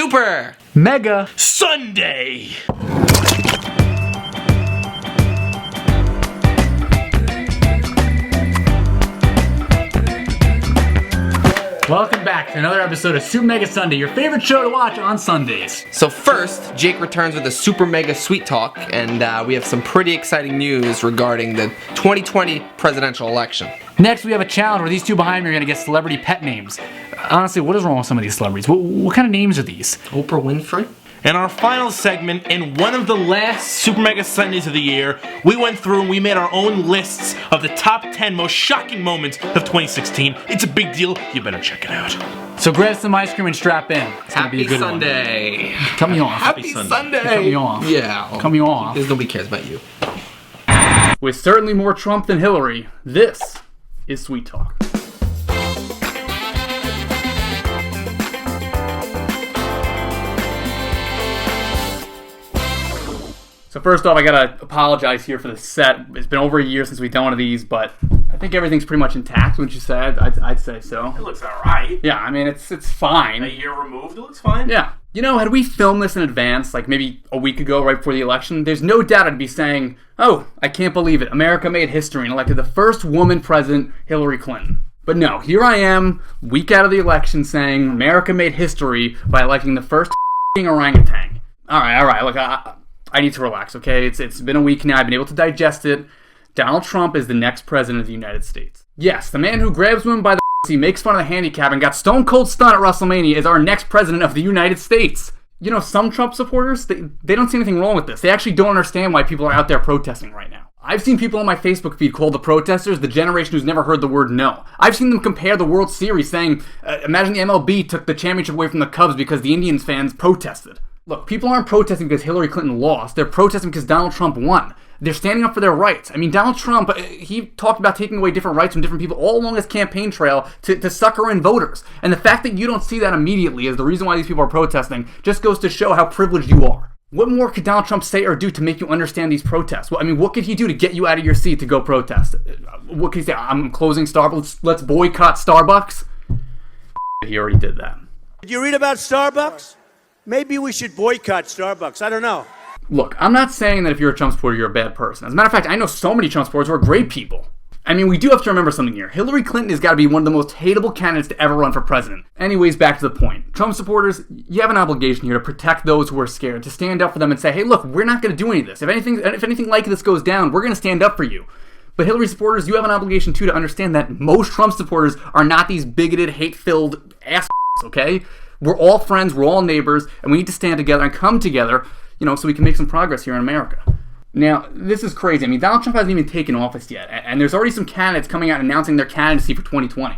Super Mega Sundae. Welcome back to another episode of Super Mega Sunday, your favorite show to watch on Sundays. So first, Jake returns with a super mega sweet talk, and we have some pretty exciting news regarding the 2020 presidential election. Next, we have a challenge where these two behind me are going to get celebrity pet names. Honestly, what is wrong with some of these celebrities? What kind of names are these? Oprah Winfrey? And our final segment, in one of the last Super Mega Sundays of the year, we went through and we made our own lists of the top 10 most shocking moments of 2016. It's a big deal. You better check it out. So grab some ice cream and strap in. It's going to be a good Sunday. one. Cut me off. Happy Sunday. Cut me off. Yeah. Cut me off. Because nobody cares about you. With certainly more Trump than Hillary, this is Sweet Talk. So first off, I gotta apologize here for the set. It's been over a year since we've done one of these, but I think everything's pretty much intact, wouldn't you say? I'd say so. It looks alright. Yeah, I mean, it's fine. A year removed, it looks fine. Yeah. You know, had we filmed this in advance, like maybe a week ago, right before the election, there's no doubt I'd be saying, oh, I can't believe it. America made history and elected the first woman president, Hillary Clinton. But no, here I am, week out of the election, saying America made history by electing the first orangutan. All right. Look, I need to relax, okay? It's been a week now. I've been able to digest it. Donald Trump is the next president of the United States. Yes, the man who grabs women by the he makes fun of the handicap and got stone cold stunned at WrestleMania is our next president of the United States. You know, some Trump supporters, they don't see anything wrong with this. They actually don't understand why people are out there protesting right now. I've seen people on my Facebook feed call the protesters the generation who's never heard the word no. I've seen them compare the World Series, saying, imagine the MLB took the championship away from the Cubs because the Indians fans protested. Look, people aren't protesting because Hillary Clinton lost. They're protesting because Donald Trump won. They're standing up for their rights. I mean, Donald Trump, he talked about taking away different rights from different people all along his campaign trail to sucker in voters. And the fact that you don't see that immediately as the reason why these people are protesting just goes to show how privileged you are. What more could Donald Trump say or do to make you understand these protests? Well, I mean, what could he do to get you out of your seat to go protest? What could he say? I'm closing Starbucks. Let's boycott Starbucks? He already did that. Did you read about Starbucks? Maybe we should boycott Starbucks. I don't know. Look, I'm not saying that if you're a Trump supporter, you're a bad person. As a matter of fact, I know so many Trump supporters who are great people. I mean, we do have to remember something here. Hillary Clinton has got to be one of the most hateable candidates to ever run for president. Anyways, back to the point. Trump supporters, you have an obligation here to protect those who are scared, to stand up for them and say, hey, look, we're not going to do any of this. If anything like this goes down, we're going to stand up for you. But Hillary supporters, you have an obligation, too, to understand that most Trump supporters are not these bigoted, hate-filled ass okay? We're all friends, we're all neighbors, and we need to stand together and come together, you know, so we can make some progress here in America. Now, this is crazy. I mean, Donald Trump hasn't even taken office yet, and there's already some candidates coming out announcing their candidacy for 2020.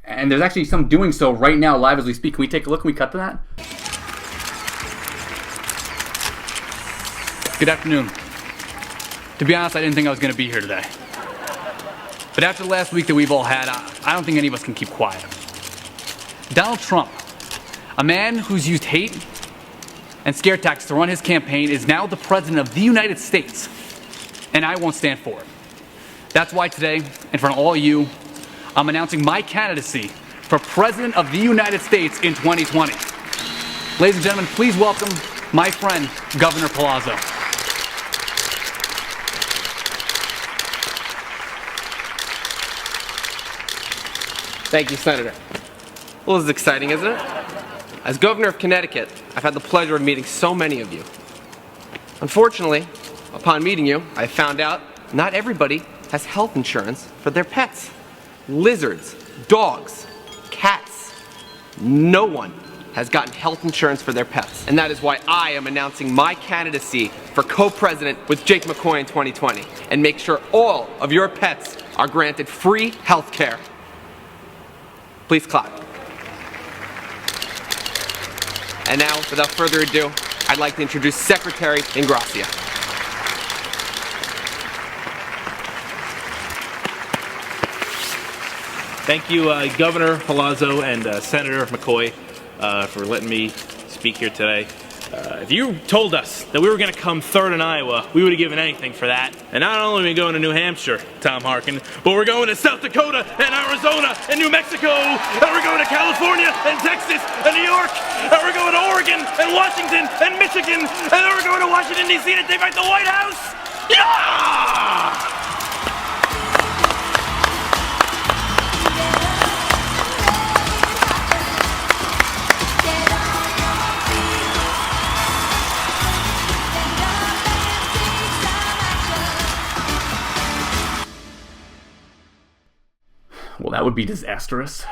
And there's actually some doing so right now, live as we speak. Can we take a look? Can we cut to that? Good afternoon. To be honest, I didn't think I was going to be here today. But after the last week that we've all had, I don't think any of us can keep quiet. Donald Trump, a man who's used hate and scare tactics to run his campaign, is now the president of the United States, and I won't stand for it. That's why today, in front of all of you, I'm announcing my candidacy for president of the United States in 2020. Ladies and gentlemen, please welcome my friend, Governor Palazzo. Thank you, Senator. Well, this is exciting, isn't it? As governor of Connecticut, I've had the pleasure of meeting so many of you. Unfortunately, upon meeting you, I found out not everybody has health insurance for their pets. Lizards, dogs, cats. No one has gotten health insurance for their pets. And that is why I am announcing my candidacy for co-president with Jake McCoy in 2020 and make sure all of your pets are granted free health care. Please clap. And now, without further ado, I'd like to introduce Secretary Ingracia. Thank you, Governor Palazzo and Senator McCoy, for letting me speak here today. If you told us that we were going to come third in Iowa, we would have given anything for that. And not only are we going to New Hampshire, Tom Harkin, but we're going to South Dakota and Arizona and New Mexico, and we're going to California and Texas and New York, and we're going to Oregon and Washington and Michigan, and then we're going to Washington, D.C. to take back the White House. Yeah! Well, that would be disastrous.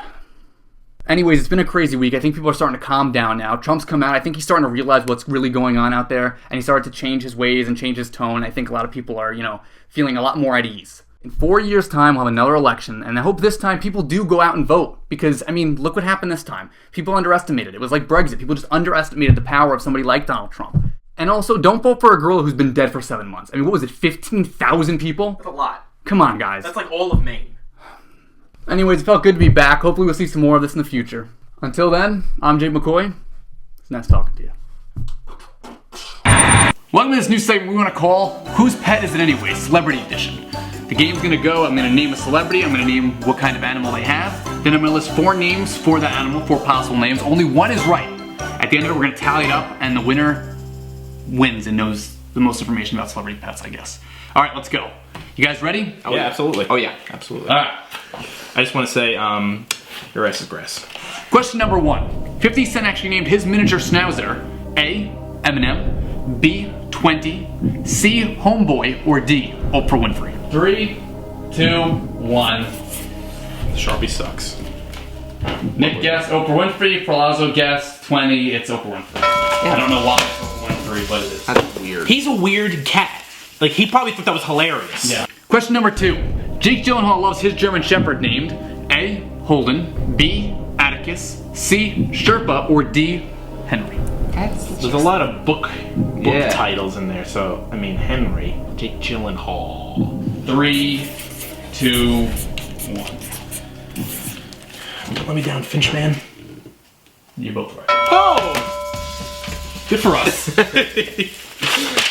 Anyways, it's been a crazy week. I think people are starting to calm down now. Trump's come out. I think he's starting to realize what's really going on out there, and he started to change his ways and change his tone. I think a lot of people are, feeling a lot more at ease. In 4 years' time, we'll have another election, and I hope this time people do go out and vote. Because, look what happened this time. People underestimated it. It was like Brexit. People just underestimated the power of somebody like Donald Trump. And also, don't vote for a girl who's been dead for 7 months. What was it, 15,000 people? That's a lot. Come on, guys. That's like all of Maine. Anyways, it felt good to be back. Hopefully we'll see some more of this in the future. Until then, I'm Jake McCoy. It's nice talking to you. Welcome to this new segment we want to call Whose Pet Is It Anyway? Celebrity Edition. The game's going to go, I'm going to name a celebrity, I'm going to name what kind of animal they have, then I'm going to list 4 names for that animal, 4 possible names. Only one is right. At the end of it, we're going to tally it up, and the winner wins and knows the most information about celebrity pets, I guess. Alright, let's go. You guys ready? Oh, yeah, absolutely. Oh, yeah. Absolutely. Alright. I just want to say, your ass is grass. Question number 1. 50 Cent actually named his miniature schnauzer A. Eminem, B. 20, C. Homeboy, or D. Oprah Winfrey. 3, 2, 1. Sharpie sucks. Nick guessed Oprah Winfrey, Palazzo guessed 20, it's Oprah Winfrey. I don't know why it's Oprah Winfrey, but it is. That's weird. He's a weird cat. Like, he probably thought that was hilarious. Yeah. Question number 2. Jake Gyllenhaal loves his German Shepherd named A. Holden, B. Atticus, C. Sherpa, or D. Henry. There's a lot of book titles in there, so, Henry, Jake Gyllenhaal. 3, 2, 1. Let me down, Finchman. You're both right. Oh! Good for us.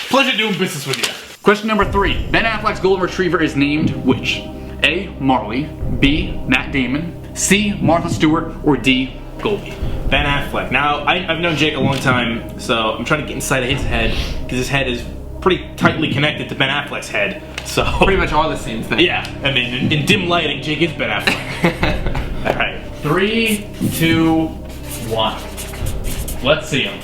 Pleasure doing business with you. Question number 3. Ben Affleck's golden retriever is named which? A. Marley, B. Matt Damon, C. Martha Stewart, or D. Goldie. Ben Affleck. Now, I've known Jake a long time, so I'm trying to get inside of his head, because his head is pretty tightly connected to Ben Affleck's head, so... Pretty much all the same thing. Yeah, in dim lighting, Jake is Ben Affleck. Alright. 3, 2, 1. Let's see him.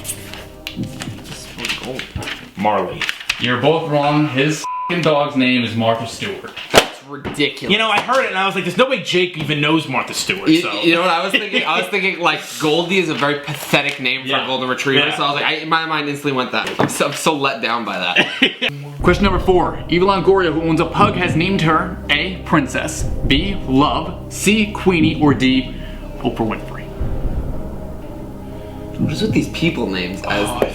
Marley. You're both wrong. His dog's name is Martha Stewart. That's ridiculous. I heard it and I was like, there's no way Jake even knows Martha Stewart, You so... know what I was thinking? I was thinking, like, Goldie is a very pathetic name for a golden retriever, so I was like, my mind instantly went that. I'm so let down by that. Question number 4. Eva Longoria, who owns a pug, has named her A. Princess, B. Love, C. Queenie, or D. Oprah Winfrey. What is with these people names as I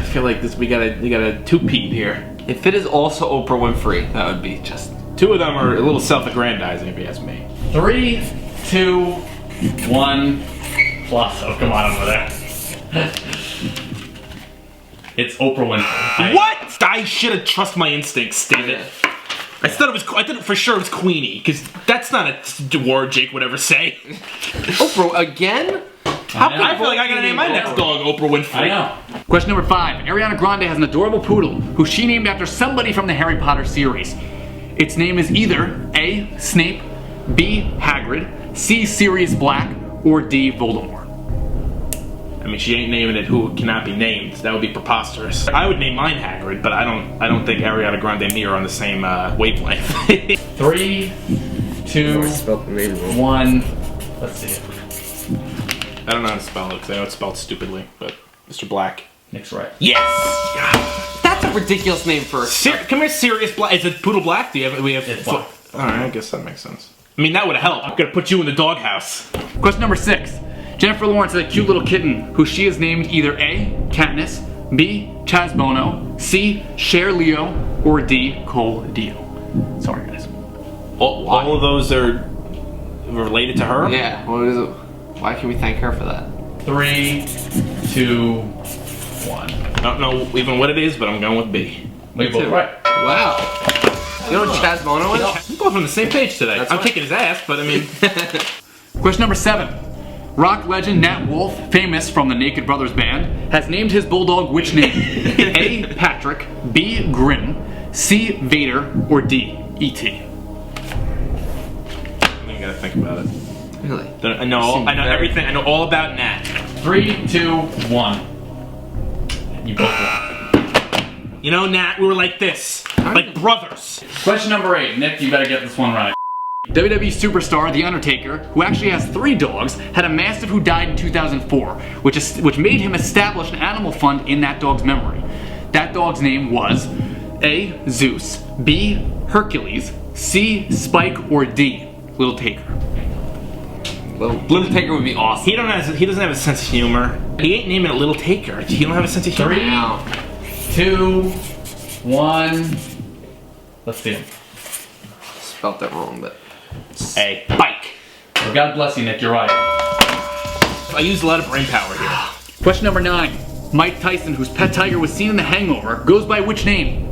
feel like this we got a two-peat here. If it is also Oprah Winfrey, that would be just... 2 of them are a little self-aggrandizing, if you ask me. 3, 2, 1. Plus, oh, come on over there. It's Oprah Winfrey. What? I should have trusted my instincts, damn it. I thought for sure it was Queenie, because that's not a word Jake would ever say. Oprah again? I feel like I gotta name my next dog Oprah Winfrey. I know. Question number 5. Ariana Grande has an adorable poodle who she named after somebody from the Harry Potter series. Its name is either A. Snape, B. Hagrid, C. Sirius Black, or D. Voldemort. She ain't naming it who cannot be named. That would be preposterous. I would name mine Hagrid, but I don't think Ariana Grande and me are on the same wavelength. 3, 2, 1. Let's see it. I don't know how to spell it because I know it's spelled stupidly, but Mr. Black. Nick's right. Yes! That's a ridiculous name for... Come here, Sirius Black. Is it Poodle Black? We have... It's black. Alright, I guess that makes sense. That would have helped. I'm gonna put you in the doghouse. Question number 6. Jennifer Lawrence has a cute little kitten who she has named either A. Katniss, B. Chaz Bono, C. Cher Leo, or D. Cole Dio. Sorry, guys. All of those are related to her? Yeah, what is it? Why can we thank her for that? 3, 2, 1. I don't know even what it is, but I'm going with B. We both right. Wow. You know what Chaz Bono is? I'm going from the same page today. That's I'm right. kicking his ass, but I mean... Question number 7. Rock legend Nat Wolff, famous from the Naked Brothers band, has named his bulldog which name? A. Patrick, B. Grin, C. Vader, or D. E.T.? I gotta think about it. Really? I know everything. I know all about Nat. 3, 2, 1. You both won. You know, Nat, we were like this. Like brothers. Question number 8. Nick, you better get this one right. WWE superstar The Undertaker, who actually has 3 dogs, had a mastiff who died in 2004, which made him establish an animal fund in that dog's memory. That dog's name was A. Zeus, B. Hercules, C. Spike, or D. Little Taker. Little Taker would be awesome. He doesn't have a sense of humor. He ain't naming it Little Taker. He don't have a sense of humor. 3, 2, 1. Let's see him. Spelled that wrong, but... A. Bike. Well, God bless you, Nick. You're right. I used a lot of brain power here. Question number 9. Mike Tyson, whose pet tiger was seen in The Hangover, goes by which name?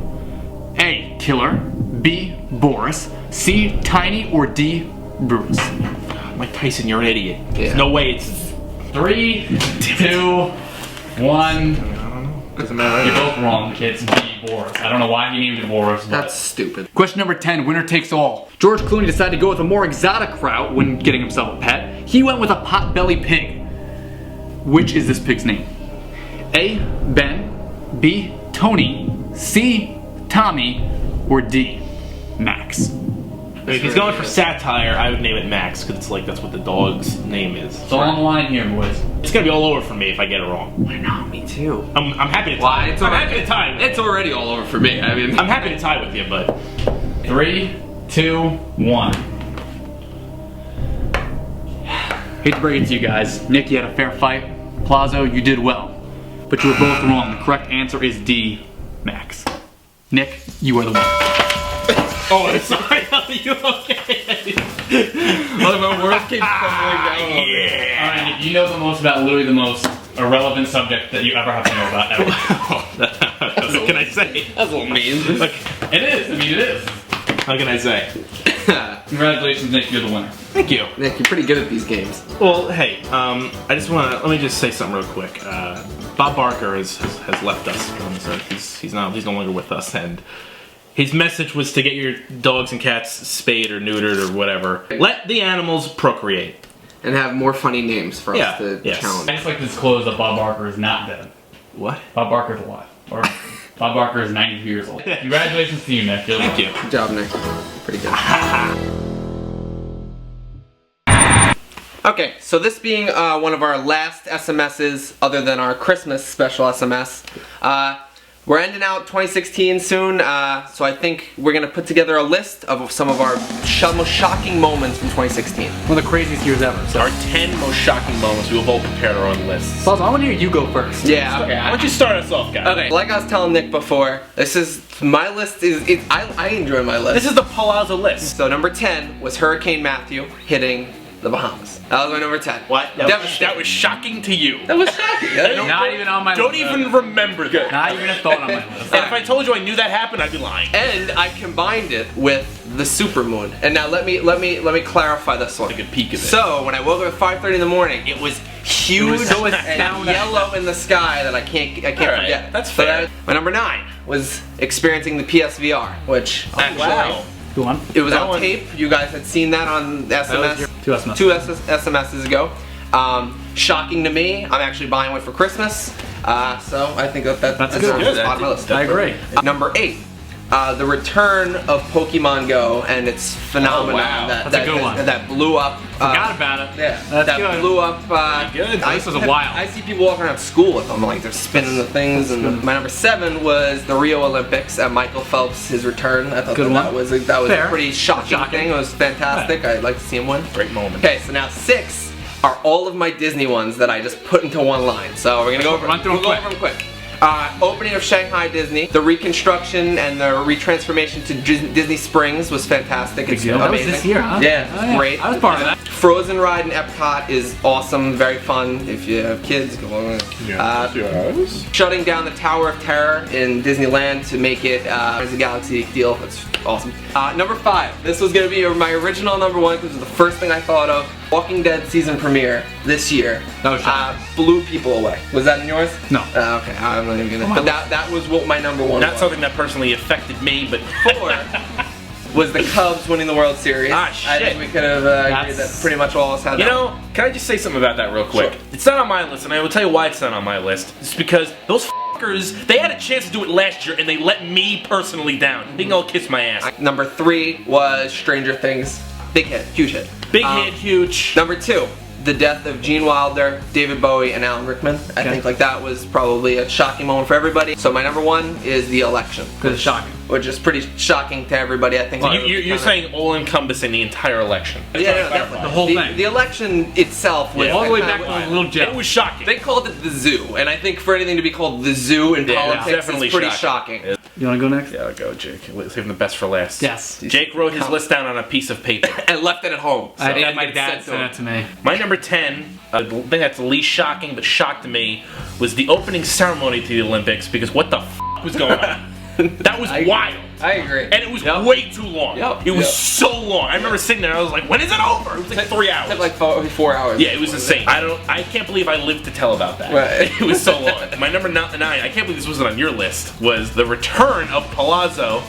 A. Killer, B. Boris, C. Tiny, or D. Bruce? Mike Tyson, you're an idiot. Yeah. There's no way it's... 3, 2, 1. Doesn't matter. You're both wrong. It's B. Boris. I don't know why he named it Boris, but... That's stupid. Question number 10, winner takes all. George Clooney decided to go with a more exotic route when getting himself a pet. He went with a pot-belly pig. Which is this pig's name? A. Ben, B. Tony, C. Tommy, or D. Max? If he's going for satire, I would name it Max, because it's like that's what the dog's name is. It's all on the line here, boys. It's gonna be all over for me if I get it wrong. I know, me too. I'm happy to tie. Why? I'm happy to tie. It's already all over for me. I mean... I'm happy to tie with you, but 3, 2, 1. Hate to break it to you guys. Nick, you had a fair fight. Plazo, you did well. But you were both wrong. The correct answer is D. Max. Nick, you are the winner. oh, I'm sorry. Are you okay? One of my worst keeps stumbling down. Yeah. Alright, Nick, you know the most about literally the most irrelevant subject that you ever have to know about ever. What can I say? That's a little mean. Like, It is. I mean, it is. how can I say? Congratulations, Nick. You're the winner. Thank you. Nick, you're pretty good at these games. Well, hey, let me just say something real quick. Bob Barker has left us on this earth. He's no longer with us, and his message was to get your dogs and cats spayed or neutered or whatever. Let the animals procreate. And have more funny names for us to challenge. I just like to disclose that Bob Barker is not dead. What? Bob Barker's alive. Or Bob Barker is 92 years old. Congratulations to you, Nick. You're the Thank winner. you. Good job, Nick. Pretty good. Okay, so this being one of our last SMSs other than our Christmas special SMS, we're ending out 2016 soon, so I think we're going to put together a list of some of our most shocking moments from 2016. One of the craziest years ever. So. Our 10 most shocking moments. We have all prepared our own lists. Plazo, I want to hear you go first. Yeah, okay. Why don't you start us off, guys? Okay, like I was telling Nick before, my list I enjoy my list. This is the Palazzo list. So number 10 was Hurricane Matthew hitting the Bahamas. That was my number 10. What? Devastating. That was shocking to you. That was shocking. Not even on my Don't list. even remember that. Not even a thought on my list. And if I told you I knew that happened, I'd be lying. And I combined it with the supermoon. And now let me clarify this one. Take a peek of it. So when I woke up at 5:30 in the morning, it was huge so and astounding. yellow in the sky that I can't All right, forget. that's So fair. my number 9 was experiencing the PSVR, which actually Wow. Go on. it was That on one- tape. You guys had seen that on SMS. your- two SMS. Two SMSs ago. Shocking to me. I'm actually buying one for Christmas. So I think that's good. on Good. the bottom of the list. I agree. Number 8. The return of Pokemon Go and its phenomenon wow. That's a good one. that blew up. Forgot about it. Yeah, That's that good. blew up. good. This was a while. I see people walking around school with them, like they're spinning the things. And my number 7 was the Rio Olympics and Michael Phelps, his return. I thought Good that one. was a Fair. pretty shocking Shocking. thing. It was fantastic. I'd like to see him win. Great moment. Okay, so now 6 are all of my Disney ones that I just put into one line. So we're gonna go over. Run through them we'll go over them quick. Opening of Shanghai Disney, the reconstruction and the retransformation to Disney Springs was fantastic. It's deal. That was amazing. this year, huh? Yeah, Oh, yeah. great. I was part of that. Frozen ride in Epcot is awesome, very fun. If you have kids, go on. Shutting down the Tower of Terror in Disneyland to make it as a Galaxy deal. That's awesome. Number 5. This was gonna be my original number 1 because it was the first thing I thought of. Walking Dead season premiere this year. Blew people away. Was that in yours? No. Okay, I'm not even gonna. But that was what my number 1 Not was. something that personally affected me, but 4 was the Cubs winning the World Series. Ah, shit. I think we could have agreed that pretty much all of us had you that. know, can I just say something about that real quick? Sure. It's not on my list, and I will tell you why it's not on my list. It's because those fuckers, they had a chance to do it last year, and they let me personally down. They can all kiss my ass. Number 3 was Stranger Things. Big hit, huge hit. Big hit, huge. Number 2, the death of Gene Wilder, David Bowie, and Alan Rickman. I think like that was probably a shocking moment for everybody. So my number 1 is the election. Because it's shocking. Which is pretty shocking to everybody, I think. You're saying all-encompassing the entire election. Yeah, no, definitely. The whole thing. The election itself was all the way back to the little jail. It was shocking. They called it the zoo, and I think for anything to be called the zoo in politics definitely is pretty shocking. You want to go next? Yeah, I'll go, Jake. Save the best for last. Yes. Jake wrote his list down on a piece of paper. And left it at home. So I had it my gets dad sent send it to me. My number 10, the thing that's the least shocking but shocked to me, was the opening ceremony to the Olympics, because what the f was going on? That was wild. I agree. And it was way too long. It was so long. I remember sitting there, I was like, when is it over? It was like 3 hours. It took like 4 hours. Yeah, it was insane. I can't believe I lived to tell about that. Right. It was so long. My number 9, I can't believe this wasn't on your list, was the return of Palazzo.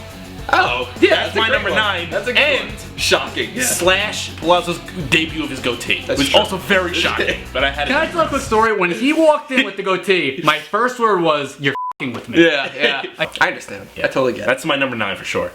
Oh, yeah, That's my number 9. That's a good and one. Shocking. Yeah. Slash Palazzo's debut of his goatee. It was true. also very shocking. But I had Can I tell a quick story? When he walked in with the goatee, my first word was, "You're f***ing with me." Yeah. I understand. I totally get it. That's my number 9 for sure.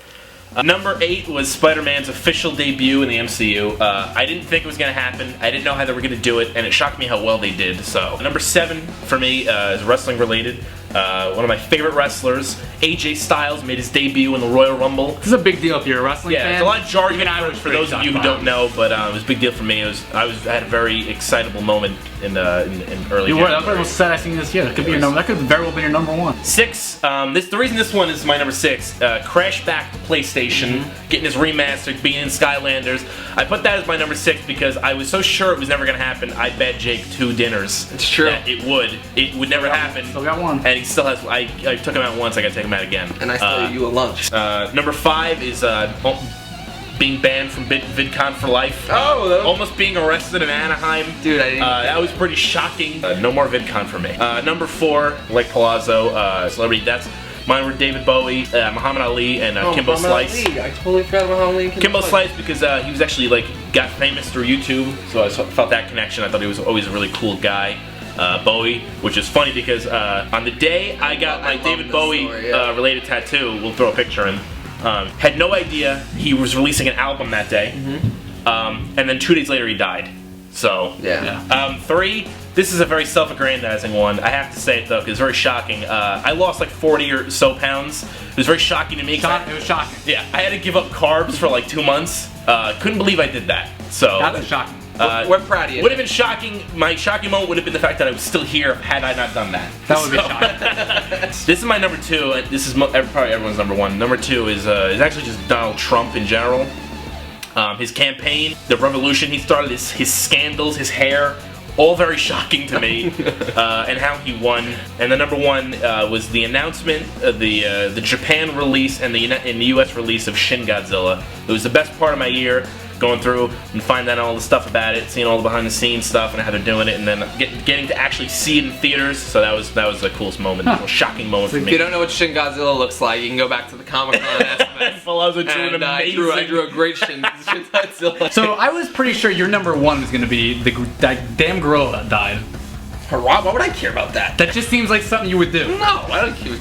Number 8 was Spider-Man's official debut in the MCU. I didn't think it was going to happen. I didn't know how they were going to do it, and it shocked me how well they did. So, number 7 for me is wrestling related. One of my favorite wrestlers, AJ Styles, made his debut in the Royal Rumble. This is a big deal if you're a wrestling fan. Yeah, it's a lot of jargon Even I was for pretty those of you who shocked don't by know, but it was a big deal for me. I had a very excitable moment in early You were. That's what I January. was said I seen this year. That could be your number. That could very well be your number 1. 6. The reason this one is my number 6. Crash back to PlayStation, getting his remastered, being in Skylanders. I put that as my number 6 because I was so sure it was never going to happen. I bet Jake 2 dinners. It's true. That it would never happen. Still got 1. And he still has. I took him out once. I got to take him out again. And I still owe you a lunch. Number 5 is being banned from VidCon for life. Oh, Almost being arrested in Anaheim. Dude, I didn't. That was pretty shocking. No more VidCon for me. Number 4, like Palazzo, celebrity deaths. Mine were David Bowie, Muhammad Ali, and Kimbo Muhammad Slice. Ali. I totally forgot about Muhammad Ali and Kimbo Slice because he was actually got famous through YouTube, so I felt that connection. I thought he was always a really cool guy. Bowie, which is funny because on the day I got my David Bowie related tattoo, we'll throw a picture in. Had no idea he was releasing an album that day, and then 2 days later he died. So 3. This is a very self-aggrandizing one. I have to say it though, because it's very shocking. I lost like 40 or so pounds. It was very shocking to me. It was shocking. Yeah, I had to give up carbs for like 2 months. Couldn't believe I did that. So That's shocking. We're proud of you. Would have been shocking. My shocking moment would have been the fact that I was still here had I not done that. That would be shocking. This is my number 2, and this is probably everyone's number 1. Number 2 is actually just Donald Trump in general. His campaign, the revolution he started, his scandals, his hair, all very shocking to me, and how he won. And the number 1 was the announcement of the Japan release and the US release of Shin Godzilla. It was the best part of my year. Going through and finding out all the stuff about it, seeing all the behind the scenes stuff and how they're doing it, and then getting to actually see it in theaters. So that was the coolest moment, the most shocking moment for me. If you don't know what Shin Godzilla looks like, you can go back to the Comic-Con estimates. Palazzo drew an And I amazing. drew a great Shin Godzilla. So I was pretty sure your number 1 was going to be that damn gorilla that died. Why would I care about that? That just seems like something you would do. No, I don't care.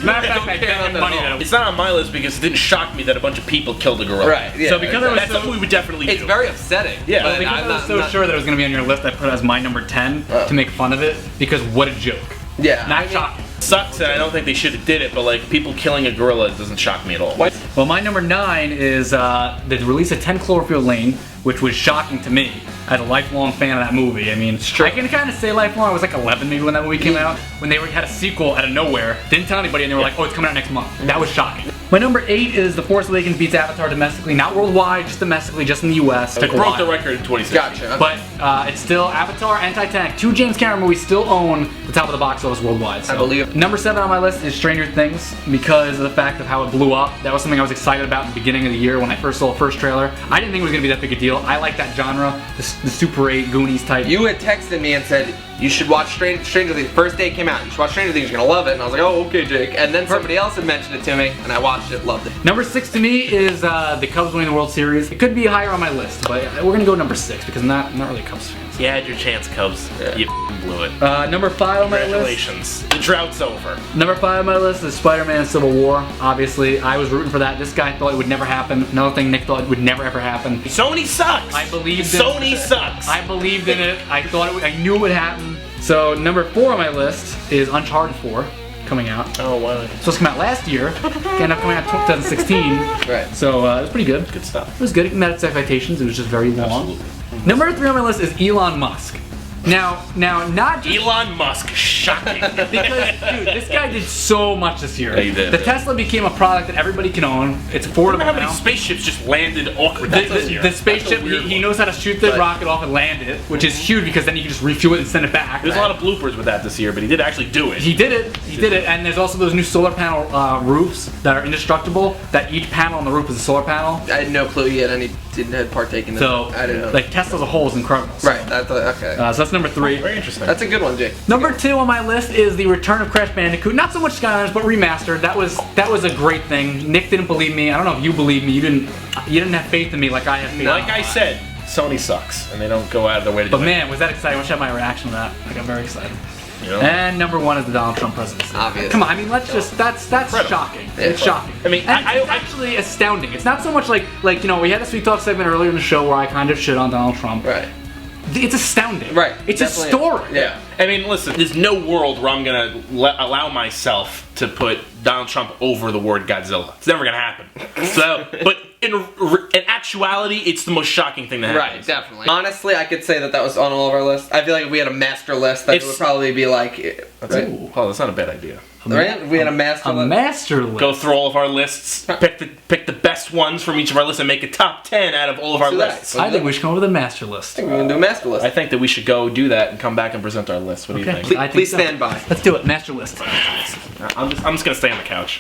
Matter of fact, I care bet about that money at all. that It's not on my list because it didn't shock me that a bunch of people killed a gorilla. Right, yeah. So because I was That's something we would definitely It's do. very upsetting. Yeah. but because I'm I was so not- sure that it was going to be on your list, I put it as my number 10 to make fun of it, because what a joke. Yeah. Not shocking. Sucks, and I don't think they should have did it, but like people killing a gorilla doesn't shock me at all. Well, my number 9 is the release of 10 Cloverfield Lane, which was shocking to me as a lifelong fan of that movie. I mean, I can kind of say lifelong. I was like 11 maybe when that movie came out. When they had a sequel out of nowhere, didn't tell anybody, and they were like, "Oh, it's coming out next month." That was shocking. My number 8 is The Force Awakens beats Avatar domestically, not worldwide, just domestically, just in the U.S. It broke the record in 2016. Gotcha. But it's still Avatar and Titanic. 2 James Cameron movies still own the top of the box office worldwide. So. I believe. Number 7 on my list is Stranger Things because of the fact of how it blew up. That was something I was excited about in the beginning of the year when I first saw the first trailer. I didn't think it was going to be that big a deal. I like that genre, the Super 8, Goonies type. You had texted me and said, you should watch Stranger Things. First day it came out. You should watch Stranger Things. You're going to love it. And I was like, oh, okay, Jake. And then somebody else had mentioned it to me, and I watched it, loved it. Number 6 to me is the Cubs winning the World Series. It could be higher on my list, but we're going to go number 6 because I'm not really a Cubs fan. You had your chance, Cubs. Yeah. You blew it. Number 5 on my list. Congratulations. The drought's over. Number 5 on my list is Spider-Man Civil War. Obviously, I was rooting for that. This guy thought it would never happen. Another thing Nick thought would never ever happen. Sony sucks. I believed in Sony sucks. I believed in it. I thought it would, I knew it would happen. So number 4 on my list is Uncharted 4 coming out. Oh, wow. It's supposed to come out last year. Ended up coming out 2016. Right. So it was pretty good. Good stuff. It was good. It met its expectations. It was just very long. Absolutely. Number 3 on my list is Elon Musk. Now, not just Elon Musk, shocking. because, dude, this guy did so much this year. Yeah, he did. The Tesla became a product that everybody can own. It's affordable Remember how many now. spaceships just landed awkward this year? The spaceship, he knows how to shoot the rocket off and land it, which is huge because then you can just refuel it and send it back. There's a lot of bloopers with that this year, but he did actually do it. He did it. He did it. And there's also those new solar panel roofs that are indestructible. That each panel on the roof is a solar panel. I had no clue he had any didn't partake in this. So, I didn't know. like Tesla as a whole is incredible. So, Right. That's okay. so that's number 3. Very interesting. That's a good one, Jake. Number 2 on my list is the Return of Crash Bandicoot. Not so much Skylanders, but remastered. That was a great thing. Nick didn't believe me. I don't know if you believe me. You didn't have faith in me like I have faith. Like I said, Sony sucks, and they don't go out of their way to do But it. man, was that exciting? I wish I had my reaction to that. I got very excited. You know? And number 1 is the Donald Trump presidency. Obvious. Come on, I mean, let's just, that's Incredible. shocking. Yeah. It's shocking. I mean, and I- it's actually astounding. It's not so much like, you know, we had a Sweet Talk segment earlier in the show where I kind of shit on Donald Trump. Right. It's astounding. Right. It's Definitely. a story. Yeah. I mean, listen, there's no world where I'm gonna allow myself to put Donald Trump over the word Godzilla. It's never gonna happen. So, but in actuality, it's the most shocking thing that happens. Right, definitely. Honestly, I could say that was on all of our lists. I feel like if we had a master list, that would probably be like, right? Oh, that's not a bad idea. Right? If we had a master A list. master list. Go through all of our lists, pick the best ones from each of our lists, and make a top 10 out of all of our Do that. lists. I think we should come up with a master list. We're gonna do a master list. I think that we should go do that and come back and present our list. What do you Okay. think? I think Please so. stand by. Let's do it. Master list. I'm just gonna stay on the couch.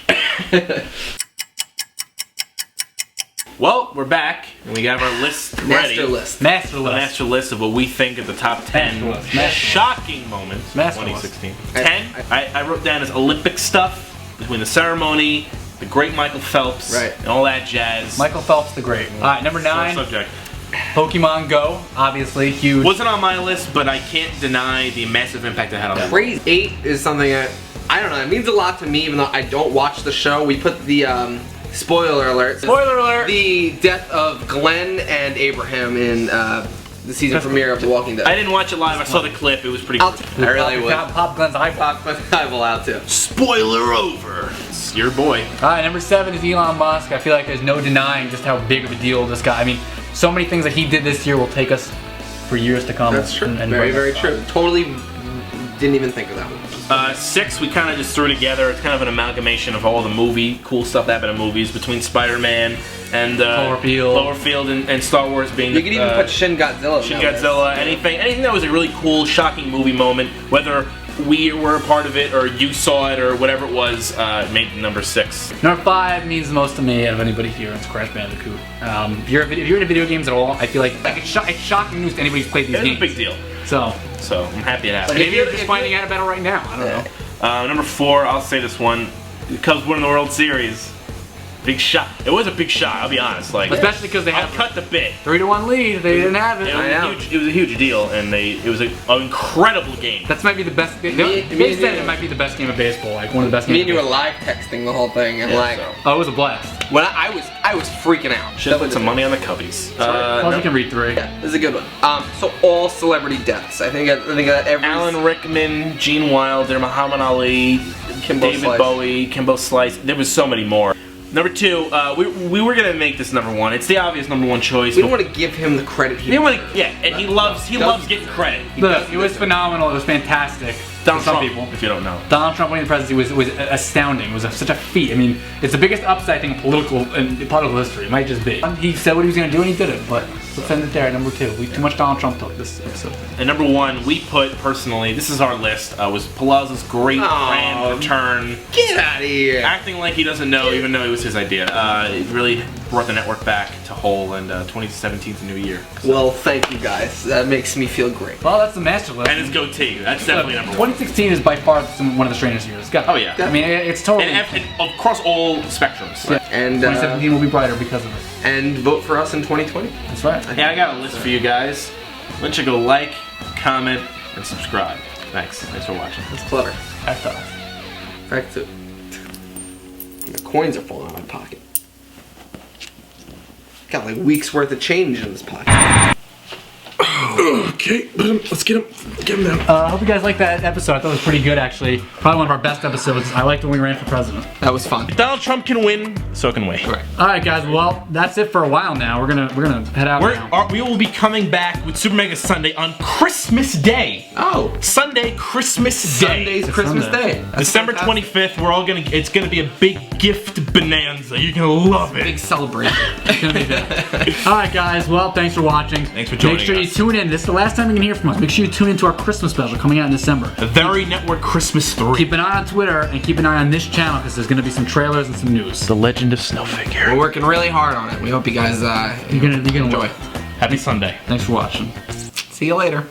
Well, we're back, and we got our list ready. Master list. Master The list. master list of what we think of the top 10 Master list. Master shocking moments of Master 2016. list. 10, I wrote down as Olympic stuff, between the ceremony, the great Michael Phelps, Right. and all that jazz. Michael Phelps the Great. All right, number Sore 9, subject. Pokemon Go. Obviously, huge. Wasn't on my list, but I can't deny the massive impact it had on me. Crazy 8 is something I don't know. It means a lot to me, even though I don't watch the show. We put the spoiler alert. Spoiler alert. The death of Glenn and Abraham in the season premiere of The Walking Dead. I didn't watch it live. I saw the clip. It was pretty. I really would. Pop Glenn's eyeball. I will out too. Spoiler over. It's your boy. All right, number 7 is Elon Musk. I feel like there's no denying just how big of a deal this guy. I mean, so many things that he did this year will take us for years to come. That's true. And Very, very true. Totally didn't even think of that one. 6 we kind of just threw together. It's kind of an amalgamation of all the cool stuff that happened in movies between Spider-Man and Cloverfield and Star Wars being. You could even put Shin Godzilla. Shin Godzilla, anything that was a really cool, shocking movie moment, whether we were a part of it or you saw it or whatever it was, made number 6. Number 5 means the most to me out of anybody here. It's Crash Bandicoot. If you're into video games at all, I feel like it's shocking news to anybody who's played these It's games. a big deal. So I'm happy it happened. maybe you're just finding out about it right now. I don't know. Number 4, I'll say this one. The Cubs winning the World Series. Big shot. It was a big shot, I'll be honest. Like, Especially because they I'll have cut the bit. 3-1 lead. They didn't have it. It was a huge deal, and it was an incredible game. That might be the best. They said it might be the best game of baseball. Like one of the best. Me games and you of were live texting the whole thing, and Oh, it was a blast. when I was freaking out. Should have put some money on the Cubbies. Plus, you can read 3. Yeah, this is a good one. So all celebrity deaths. I think that every Alan Rickman, Gene Wilder, Muhammad Ali, Kimbo David Slice. Bowie, Kimbo Slice. There was so many more. Number 2, we were gonna make this number 1. It's the obvious number 1 choice. we don't want to give him the credit. and he loves getting credit. Look, it was phenomenal. It was fantastic. Donald some Trump, people. if you don't know. Donald Trump winning the presidency was astounding. It was such a feat. I mean, it's the biggest upset, I think, in political history. It might just be. He said what he was going to do and he did it, but let's end it there at number 2. We too much Donald Trump talk this episode. And number 1, we put, personally, this is our list, was Palazzo's great grand return. Get out of here. Acting like he doesn't know, even though it was his idea. It really brought the network back to whole, and 2017's a new year. Well, thank you guys. That makes me feel great. Well, that's the master list. And his goatee, that's definitely number 1. 2016 is by far one of the strangest years. Oh yeah. I mean, it's totally. And across all spectrums. Yeah. And 2017 will be brighter because of it. and vote for us in 2020. That's right. Yeah, I got a list for you guys. Why don't you go like, comment, and subscribe. Thanks for watching. That's clever. Act up. In fact, the coins are falling out of my pocket. Got like weeks worth of change in this pocket. Okay, let's get him now. I hope you guys liked that episode. I thought it was pretty good, actually. Probably one of our best episodes. I liked when we ran for president. That was fun. Donald Trump can win, so can we. Right. All right, guys. Well, that's it for a while now. We're gonna head out now. We will be coming back with Super Mega Sunday on Christmas Day. Oh, Sunday, Christmas Day. Sunday's Christmas Sunday. Day. That's December fantastic. 25th. We're all it's gonna be a big gift bonanza. You're gonna love Big it. celebration. It's gonna be good. All right, guys. Well, thanks for watching. Thanks for joining Make sure you us. tune in. This is the last time you can hear from us. Make sure you tune into our Christmas special coming out in December. The Very Network Christmas 3. Keep an eye on Twitter and keep an eye on this channel because there's gonna be some trailers and some news. The Legend of Snow Figure. We're working really hard on it. We hope you guys You're gonna enjoy. Happy Sunday. Thanks for watching. See you later.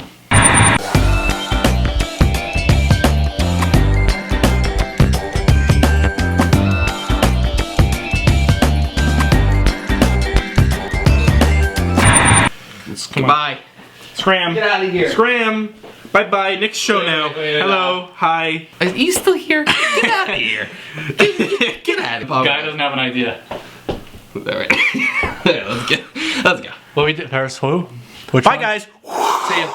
Come on. Bye. Scram. Get out of here. Scram. Bye bye. Next show now. wait, Hello. Hi. Are you still here? Get out of here. Get out of here. Guy doesn't have an idea. All right. Let's go. What we did, Paris? Who? Bye guys. See ya.